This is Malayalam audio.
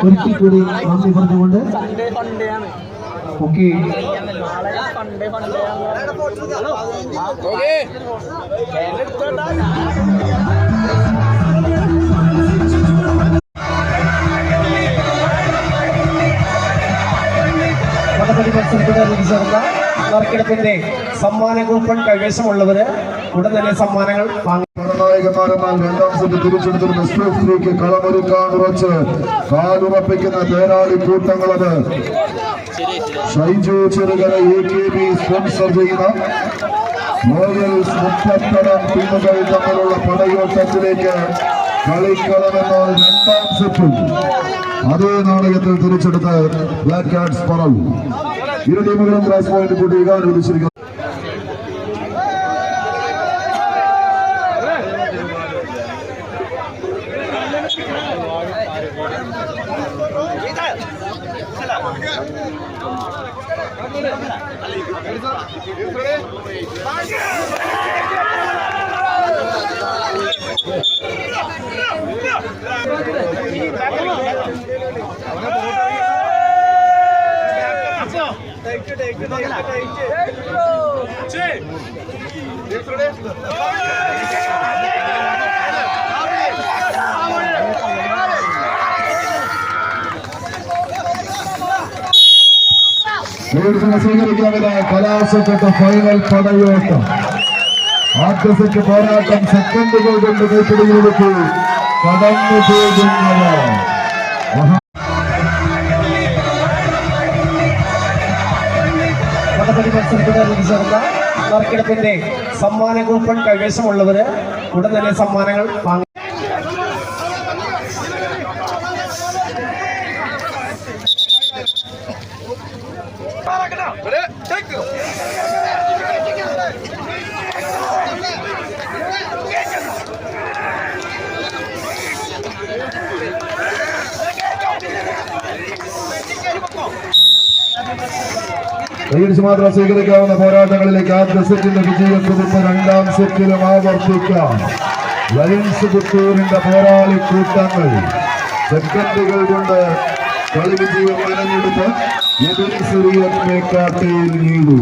ഒരിക്കൽ കൂടി നന്ദി പറഞ്ഞുകൊണ്ട് ഓക്കെ നറുക്കെടുപ്പിന്റെ സമ്മാന കൂപ്പൺ കൈവശമുള്ളവര് ഉടൻ തന്നെ സമ്മാനങ്ങൾ വാങ്ങി. നിർണായകമാരെന്നാൽ രണ്ടാം സെറ്റ് തിരിച്ചെടുത്തിരുന്ന സ്ട്രീക്ക് കളമൊരുക്കാൻ കുറച്ച് കാലുറപ്പിക്കുന്ന തേരാളി കൂട്ടങ്ങളത് ഷൈജു ചെറുകര AKB സ്പോൺസർ ചെയ്യുന്ന റോയൽസ് മുപ്പത്തടം ടീമുകൾ തമ്മിലുള്ള പടയോട്ടത്തിലേക്ക് കളിക്കളമെന്നാൽ രണ്ടാം സെറ്റും അതേ നാണയത്തിൽ തിരിച്ചെടുത്ത് ബ്ലാക്ക് കാർഡ്സ് പറവു. ഇരു ടീമുകളും ക്ലാസ് പോയിന്റ് കൂട്ടി അനുവദിച്ചിരിക്കുന്നു. സ്വീകരിക്കാവുന്ന കലാശപ്പെട്ട ഫൈനൽ പടയോട്ടം. ആദ്യ സെറ്റ് പോരാട്ടം സെക്കൻഡുകൾ കൊണ്ട് കൈപ്പിടിയിലെടുത്തു കടന്നു പോകുന്നവർ നറുക്കെടുപ്പിന്റെ സമ്മാന കൂപ്പൺ കൈവശമുള്ളവര് ഉടൻ തന്നെ സമ്മാനങ്ങൾ വാങ്ങി. മാത്രം സ്വീകരിക്കാവുന്ന പോരാട്ടങ്ങളിലേക്ക് ആദ്യ സെറ്റിന്റെ വിജയക്കുതിപ്പ് രണ്ടാം സെറ്റിലും ആവർത്തിക്കാം. ലയൺസ് പുത്തൂരിന്റെ പോരാളി കൂട്ടങ്ങൾ സെക്കൻഡുകൾ കൊണ്ട് കളി വിജയം മെനഞ്ഞെടുത്ത് എതിർ സിറിയൻ മേക്കാട്ടയിൽ നീടു.